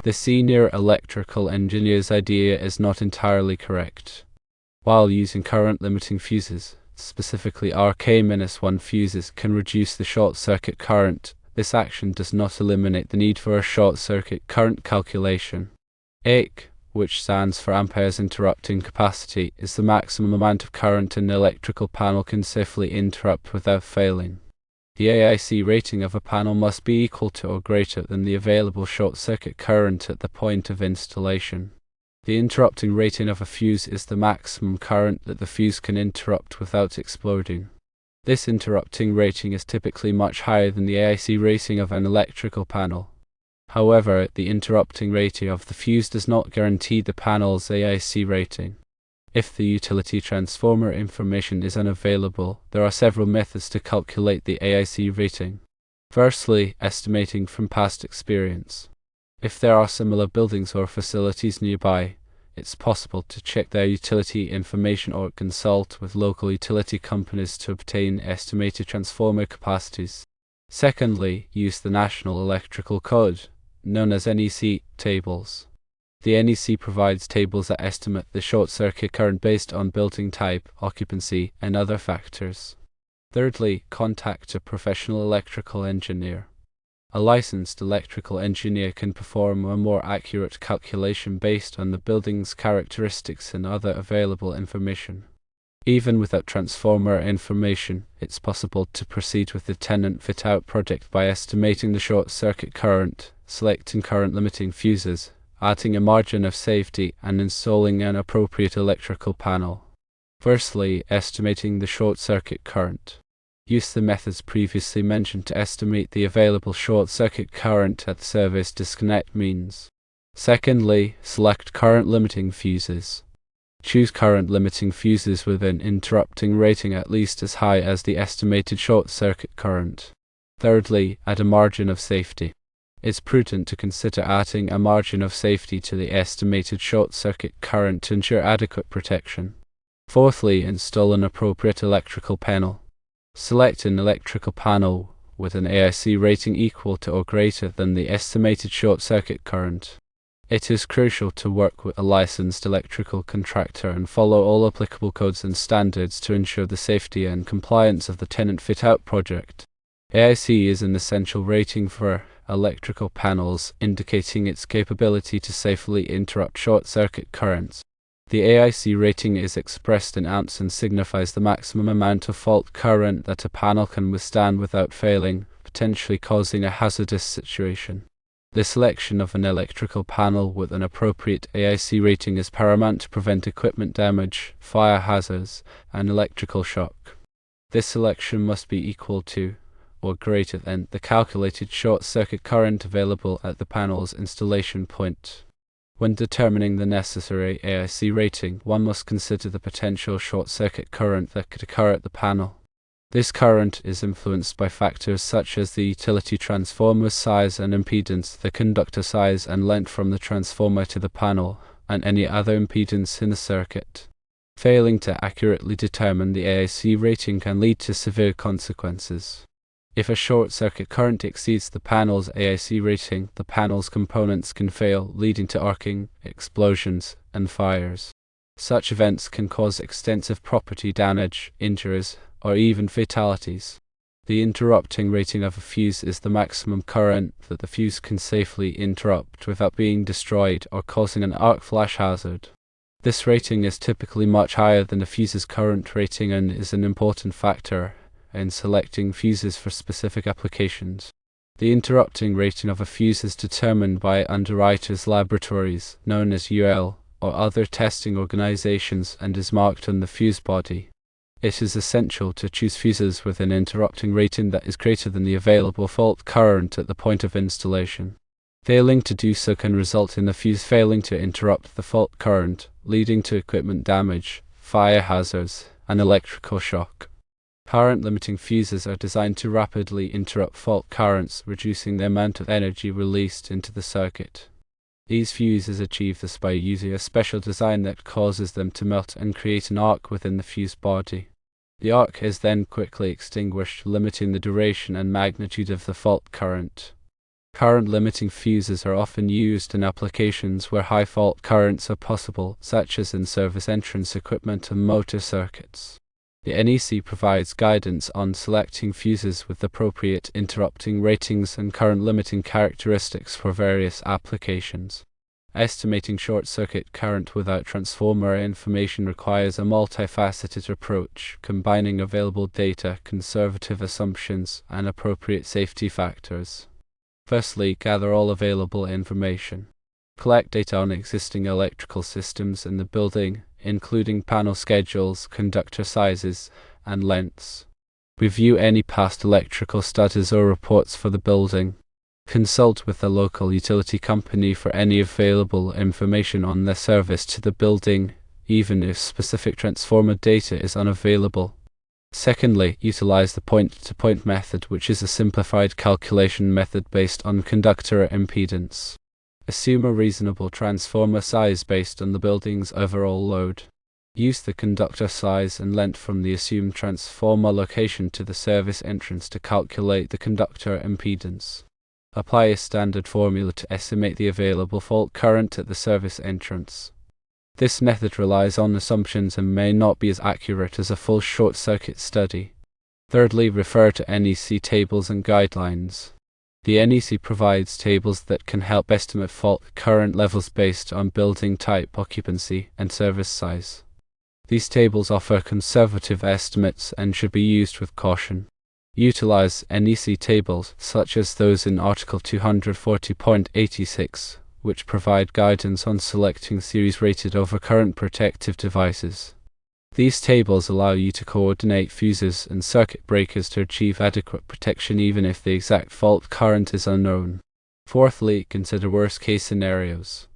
The senior electrical engineer's idea is not entirely correct. While using current-limiting fuses, specifically RK-1 fuses, can reduce the short-circuit current, this action does not eliminate the need for a short-circuit current calculation. AIC, which stands for amperes interrupting capacity, is the maximum amount of current an electrical panel can safely interrupt without failing. The AIC rating of a panel must be equal to or greater than the available short-circuit current at the point of installation. The interrupting rating of a fuse is the maximum current that the fuse can interrupt without exploding. This interrupting rating is typically much higher than the AIC rating of an electrical panel. However, the interrupting rating of the fuse does not guarantee the panel's AIC rating. If the utility transformer information is unavailable, there are several methods to calculate the AIC rating. Firstly, estimating from past experience. If there are similar buildings or facilities nearby, it's possible to check their utility information or consult with local utility companies to obtain estimated transformer capacities. Secondly, use the National Electrical Code, known as NEC tables. The NEC provides tables that estimate the short-circuit current based on building type, occupancy, and other factors. Thirdly, contact a professional electrical engineer. A licensed electrical engineer can perform a more accurate calculation based on the building's characteristics and other available information. Even without transformer information, it's possible to proceed with the tenant fit-out project by estimating the short-circuit current, selecting current-limiting fuses, adding a margin of safety, and installing an appropriate electrical panel. Firstly, estimating the short-circuit current. Use the methods previously mentioned to estimate the available short-circuit current at the service disconnect means. Secondly, select current-limiting fuses. Choose current-limiting fuses with an interrupting rating at least as high as the estimated short-circuit current. Thirdly, add a margin of safety. It's prudent to consider adding a margin of safety to the estimated short-circuit current to ensure adequate protection. Fourthly, install an appropriate electrical panel. Select an electrical panel with an AIC rating equal to or greater than the estimated short-circuit current. It is crucial to work with a licensed electrical contractor and follow all applicable codes and standards to ensure the safety and compliance of the tenant fit-out project. AIC is an essential rating for electrical panels, indicating its capability to safely interrupt short-circuit currents. The AIC rating is expressed in amps and signifies the maximum amount of fault current that a panel can withstand without failing, potentially causing a hazardous situation. The selection of an electrical panel with an appropriate AIC rating is paramount to prevent equipment damage, fire hazards, and electrical shock. This selection must be equal to or greater than the calculated short-circuit current available at the panel's installation point. When determining the necessary AIC rating, one must consider the potential short-circuit current that could occur at the panel. This current is influenced by factors such as the utility transformer's size and impedance, the conductor size and length from the transformer to the panel, and any other impedance in the circuit. Failing to accurately determine the AIC rating can lead to severe consequences. If a short-circuit current exceeds the panel's AIC rating, the panel's components can fail, leading to arcing, explosions, and fires. Such events can cause extensive property damage, injuries, or even fatalities. The interrupting rating of a fuse is the maximum current that the fuse can safely interrupt without being destroyed or causing an arc flash hazard. This rating is typically much higher than the fuse's current rating and is an important factor in selecting fuses for specific applications. The interrupting rating of a fuse is determined by underwriters' laboratories, known as UL, or other testing organizations, and is marked on the fuse body. It is essential to choose fuses with an interrupting rating that is greater than the available fault current at the point of installation. Failing to do so can result in the fuse failing to interrupt the fault current, leading to equipment damage, fire hazards, and electrical shock. Current-limiting fuses are designed to rapidly interrupt fault currents, reducing the amount of energy released into the circuit. These fuses achieve this by using a special design that causes them to melt and create an arc within the fuse body. The arc is then quickly extinguished, limiting the duration and magnitude of the fault current. Current limiting fuses are often used in applications where high fault currents are possible, such as in service entrance equipment and motor circuits. The NEC provides guidance on selecting fuses with appropriate interrupting ratings and current limiting characteristics for various applications. Estimating short-circuit current without transformer information requires a multifaceted approach, combining available data, conservative assumptions, and appropriate safety factors. Firstly, gather all available information. Collect data on existing electrical systems in the building, including panel schedules, conductor sizes, and lengths. Review any past electrical studies or reports for the building. Consult with the local utility company for any available information on their service to the building, even if specific transformer data is unavailable. Secondly, utilize the point-to-point method, which is a simplified calculation method based on conductor impedance. Assume a reasonable transformer size based on the building's overall load. Use the conductor size and length from the assumed transformer location to the service entrance to calculate the conductor impedance. Apply a standard formula to estimate the available fault current at the service entrance. This method relies on assumptions and may not be as accurate as a full short-circuit study. Thirdly, refer to NEC tables and guidelines. The NEC provides tables that can help estimate fault current levels based on building type, occupancy, and service size. These tables offer conservative estimates and should be used with caution. Utilize NEC tables, such as those in Article 240.86, which provide guidance on selecting series-rated overcurrent protective devices. These tables allow you to coordinate fuses and circuit breakers to achieve adequate protection even if the exact fault current is unknown. Fourthly, consider worst-case scenarios.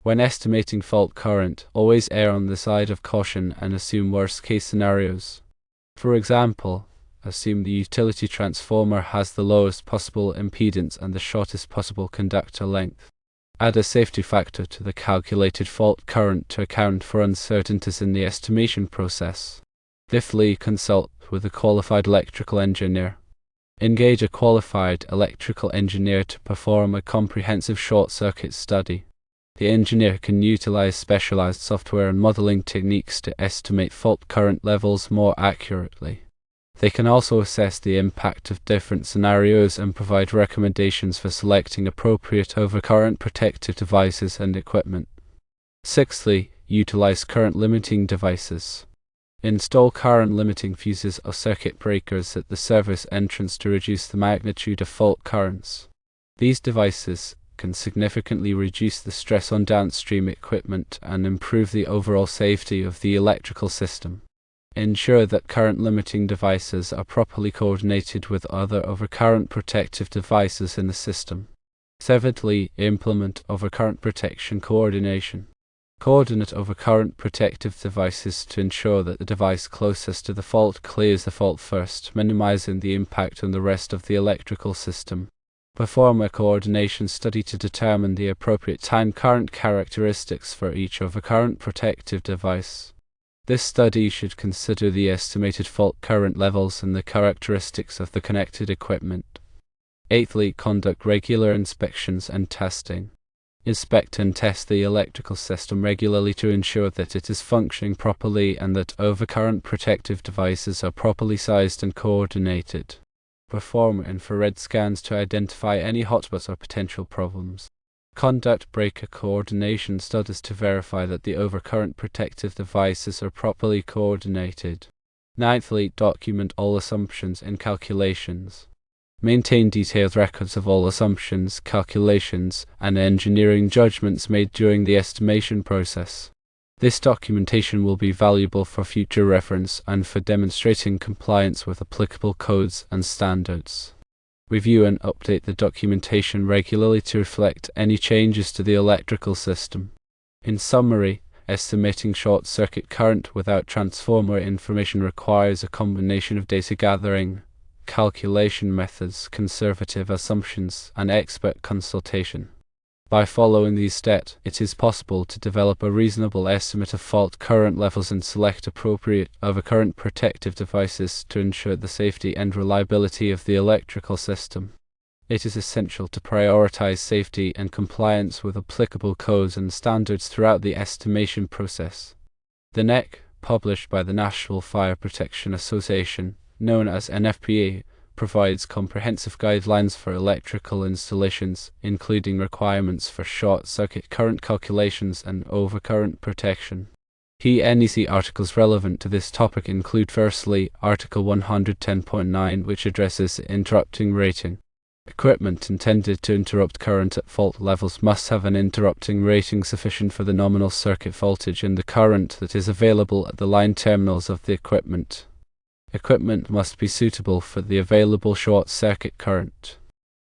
When estimating fault current, always err on the side of caution and assume worst-case scenarios. For example, assume the utility transformer has the lowest possible impedance and the shortest possible conductor length. Add a safety factor to the calculated fault current to account for uncertainties in the estimation process. Fifthly, consult with a qualified electrical engineer. Engage a qualified electrical engineer to perform a comprehensive short-circuit study. The engineer can utilize specialized software and modeling techniques to estimate fault current levels more accurately. They can also assess the impact of different scenarios and provide recommendations for selecting appropriate overcurrent protective devices and equipment. Sixthly, utilize current limiting devices. Install current limiting fuses or circuit breakers at the service entrance to reduce the magnitude of fault currents. These devices can significantly reduce the stress on downstream equipment and improve the overall safety of the electrical system. Ensure that current limiting devices are properly coordinated with other overcurrent protective devices in the system. Seventhly, implement overcurrent protection coordination. Coordinate overcurrent protective devices to ensure that the device closest to the fault clears the fault first, minimizing the impact on the rest of the electrical system. Perform a coordination study to determine the appropriate time current characteristics for each overcurrent protective device. This study should consider the estimated fault current levels and the characteristics of the connected equipment. Eighthly, conduct regular inspections and testing. Inspect and test the electrical system regularly to ensure that it is functioning properly and that overcurrent protective devices are properly sized and coordinated. Perform infrared scans to identify any hotspots or potential problems. Conduct breaker coordination studies to verify that the overcurrent protective devices are properly coordinated. Ninthly, document all assumptions and calculations. Maintain detailed records of all assumptions, calculations, and engineering judgments made during the estimation process. This documentation will be valuable for future reference and for demonstrating compliance with applicable codes and standards. Review and update the documentation regularly to reflect any changes to the electrical system. In summary, estimating short-circuit current without transformer information requires a combination of data gathering, calculation methods, conservative assumptions, and expert consultation. By following these steps, it is possible to develop a reasonable estimate of fault current levels and select appropriate overcurrent protective devices to ensure the safety and reliability of the electrical system. It is essential to prioritize safety and compliance with applicable codes and standards throughout the estimation process. The NEC, published by the National Fire Protection Association, known as NFPA, provides comprehensive guidelines for electrical installations, including requirements for short-circuit current calculations and overcurrent protection. Key NEC articles relevant to this topic include firstly, Article 110.9, which addresses interrupting rating. Equipment intended to interrupt current at fault levels must have an interrupting rating sufficient for the nominal circuit voltage and the current that is available at the line terminals of the equipment. Equipment must be suitable for the available short-circuit current.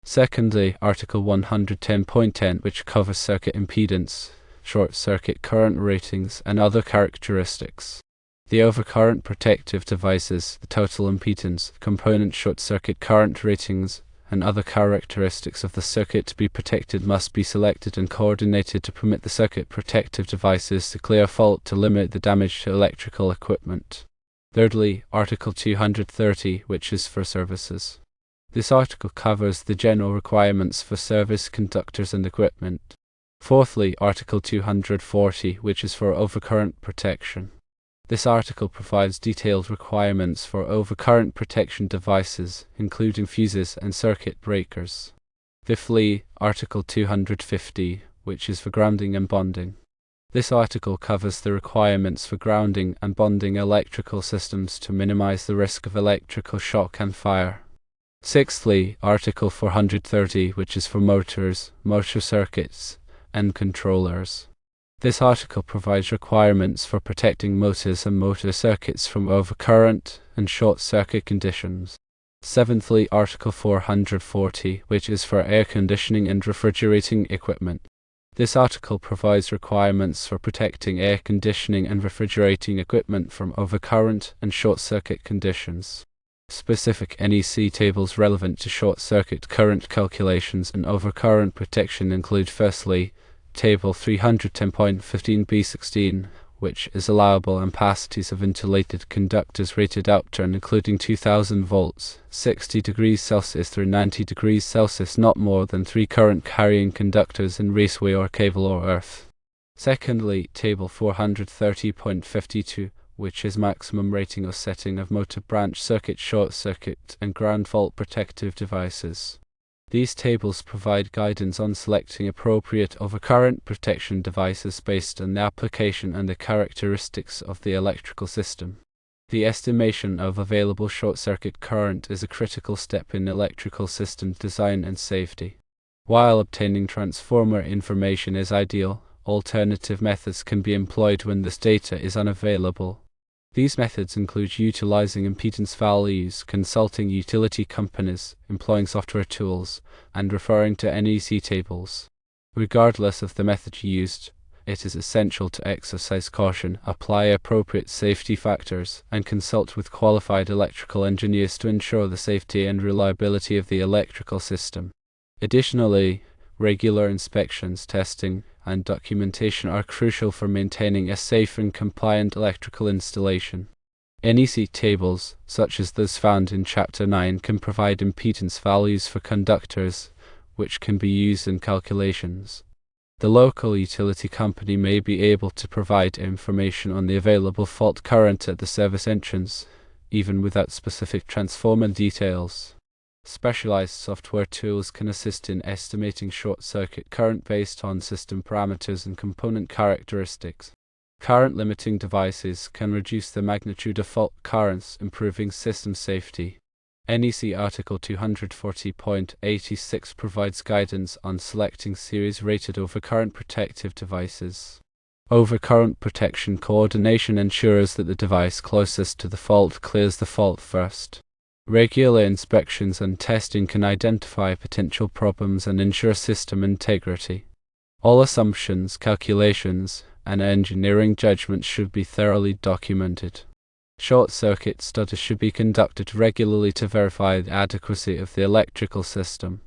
Secondly, Article 110.10, which covers circuit impedance, short-circuit current ratings, and other characteristics. The overcurrent protective devices, the total impedance, component short-circuit current ratings, and other characteristics of the circuit to be protected must be selected and coordinated to permit the circuit protective devices to clear fault to limit the damage to electrical equipment. Thirdly, Article 230, which is for services. This article covers the general requirements for service conductors and equipment. Fourthly, Article 240, which is for overcurrent protection. This article provides detailed requirements for overcurrent protection devices, including fuses and circuit breakers. Fifthly, Article 250, which is for grounding and bonding. This article covers the requirements for grounding and bonding electrical systems to minimize the risk of electrical shock and fire. Sixthly, Article 430, which is for motors, motor circuits, and controllers. This article provides requirements for protecting motors and motor circuits from overcurrent and short-circuit conditions. Seventhly, Article 440, which is for air conditioning and refrigerating equipment. This article provides requirements for protecting air conditioning and refrigerating equipment from overcurrent and short-circuit conditions. Specific NEC tables relevant to short-circuit current calculations and overcurrent protection include firstly, Table 310.15b16, which is allowable ampacities of insulated conductors rated upturn including 2000 volts, 60 degrees Celsius through 90 degrees Celsius, not more than 3 current-carrying conductors in raceway or cable or earth. Secondly, Table 430.52, which is maximum rating or setting of motor branch circuit, short circuit, and ground fault protective devices. These tables provide guidance on selecting appropriate overcurrent protection devices based on the application and the characteristics of the electrical system. The estimation of available short-circuit current is a critical step in electrical system design and safety. While obtaining transformer information is ideal, alternative methods can be employed when this data is unavailable. These methods include utilizing impedance values, consulting utility companies, employing software tools, and referring to NEC tables. Regardless of the method used, it is essential to exercise caution, apply appropriate safety factors, and consult with qualified electrical engineers to ensure the safety and reliability of the electrical system. Additionally, regular inspections, testing, and documentation are crucial for maintaining a safe and compliant electrical installation. NEC tables, such as those found in Chapter 9, can provide impedance values for conductors, which can be used in calculations. The local utility company may be able to provide information on the available fault current at the service entrance, even without specific transformer details. Specialized software tools can assist in estimating short-circuit current based on system parameters and component characteristics. Current limiting devices can reduce the magnitude of fault currents, improving system safety. NEC Article 240.86 provides guidance on selecting series-rated overcurrent protective devices. Overcurrent protection coordination ensures that the device closest to the fault clears the fault first. Regular inspections and testing can identify potential problems and ensure system integrity. All assumptions, calculations, and engineering judgments should be thoroughly documented. Short-circuit studies should be conducted regularly to verify the adequacy of the electrical system.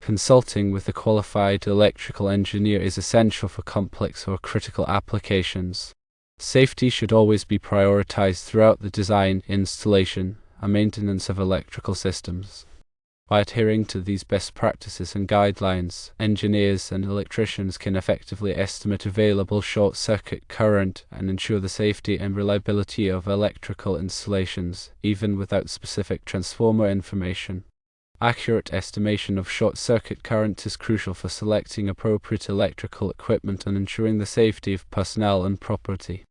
Consulting with a qualified electrical engineer is essential for complex or critical applications. Safety should always be prioritized throughout the design, installation, and maintenance of electrical systems. By adhering to these best practices and guidelines, engineers and electricians can effectively estimate available short-circuit current and ensure the safety and reliability of electrical installations, even without specific transformer information. Accurate estimation of short-circuit current is crucial for selecting appropriate electrical equipment and ensuring the safety of personnel and property.